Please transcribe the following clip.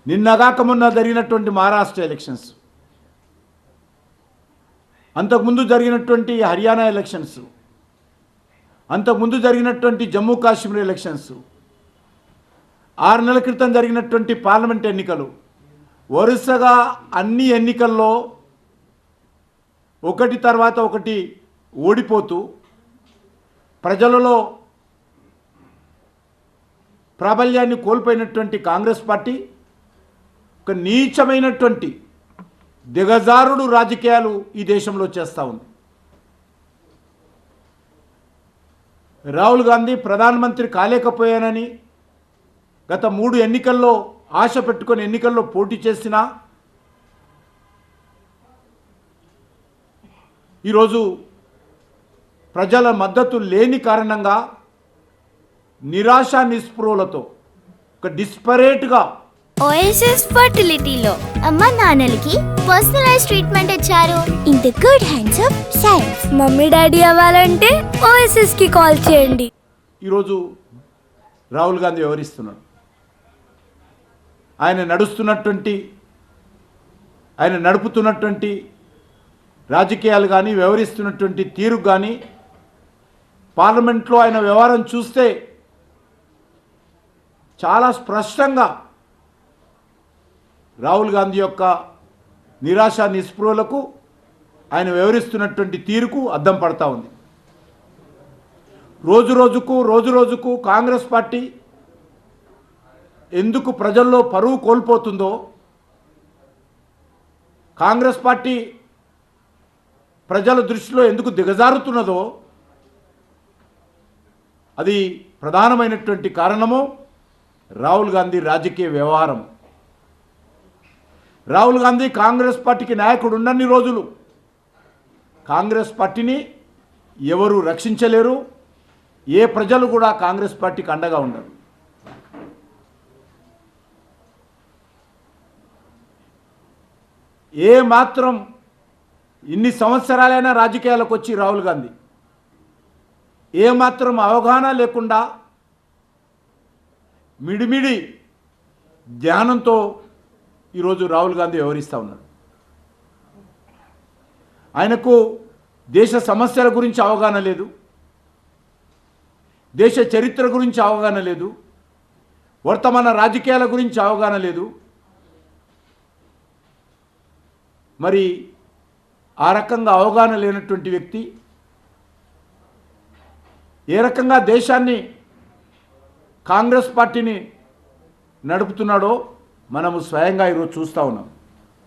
నిన్నగాక మొన్న జరిగినటువంటి మహారాష్ట్ర ఎలక్షన్స్, అంతకుముందు జరిగినటువంటి హర్యానా ఎలక్షన్స్, అంతకుముందు జరిగినటువంటి జమ్మూ కాశ్మీర్ ఎలక్షన్స్, 6 నెలల క్రితం జరిగినటువంటి పార్లమెంట్ ఎన్నికలు, వరుసగా అన్ని ఎన్నికల్లో ఒకటి తర్వాత ఒకటి ఓడిపోతూ ప్రజలలో ప్రాబల్యాన్ని కోల్పోయినటువంటి కాంగ్రెస్ పార్టీ ఒక నీచమైనటువంటి దిగజారుడు రాజకీయాలు ఈ దేశంలో చేస్తూ ఉంది. రాహుల్ గాంధీ ప్రధానమంత్రి కాలేకపోయానని గత 3 ఎన్నికల్లో ఆశ పెట్టుకొని ఎన్నికల్లో పోటీ చేసినా ఈరోజు ప్రజల మద్దతు లేని కారణంగా నిరాశ నిస్పృహలతో ఒక డిస్పరేట్గా ఓఎస్ఎస్ ఫర్టిలిటీలో అమ్మ నాన్నలకి పర్సనలైజ్ ట్రీట్మెంట్ ఇచ్చారు. In the good hands of science. Mummy daddy అవ్వాలంటే ఓఎస్ఎస్ కి కాల్ చేయండి. ఈరోజు రాహుల్ గాంధీ వివరిస్తున్నాడు. ఆయన నడుపుతున్నటువంటి రాజకీయాలు కానీ వ్యవహరిస్తున్నటువంటి తీరు కానీ పార్లమెంట్లో ఆయన వ్యవహారం చూస్తే చాలా స్పష్టంగా రాహుల్ గాంధీ యొక్క నిరాశ నిస్పృహలకు ఆయన వ్యవహరిస్తున్నటువంటి తీరుకు అద్దం పడతా ఉంది. రోజు రోజుకు కాంగ్రెస్ పార్టీ ఎందుకు ప్రజల్లో పరువు కోల్పోతుందో, కాంగ్రెస్ పార్టీ ప్రజల దృష్టిలో ఎందుకు దిగజారుతున్నదో అది ప్రధానమైనటువంటి కారణము రాహుల్ గాంధీ రాజకీయ వ్యవహారం. రాహుల్ గాంధీ కాంగ్రెస్ పార్టీకి నాయకుడు ఉన్నన్ని రోజులు కాంగ్రెస్ పార్టీని ఎవరు రక్షించలేరు, ఏ ప్రజలు కూడా కాంగ్రెస్ పార్టీకి అండగా ఉండరు. ఏ మాత్రం ఇన్ని సంవత్సరాలైనా రాజకీయాలకు వచ్చి రాహుల్ గాంధీ ఏమాత్రం అవగాహన లేకుండా మిడిమిడి ధ్యానంతో ఈరోజు రాహుల్ గాంధీ వ్యవహరిస్తూ ఉన్నాడు. ఆయనకు దేశ సమస్యల గురించి అవగాహన లేదు, దేశ చరిత్ర గురించి అవగాహన లేదు, వర్తమాన రాజకీయాల గురించి అవగాహన లేదు. మరి ఆ రకంగా అవగాహన లేనటువంటి వ్యక్తి ఏ రకంగా దేశాన్ని కాంగ్రెస్ పార్టీని నడుపుతున్నాడో మనము స్వయంగా ఈరోజు చూస్తూ ఉన్నాం.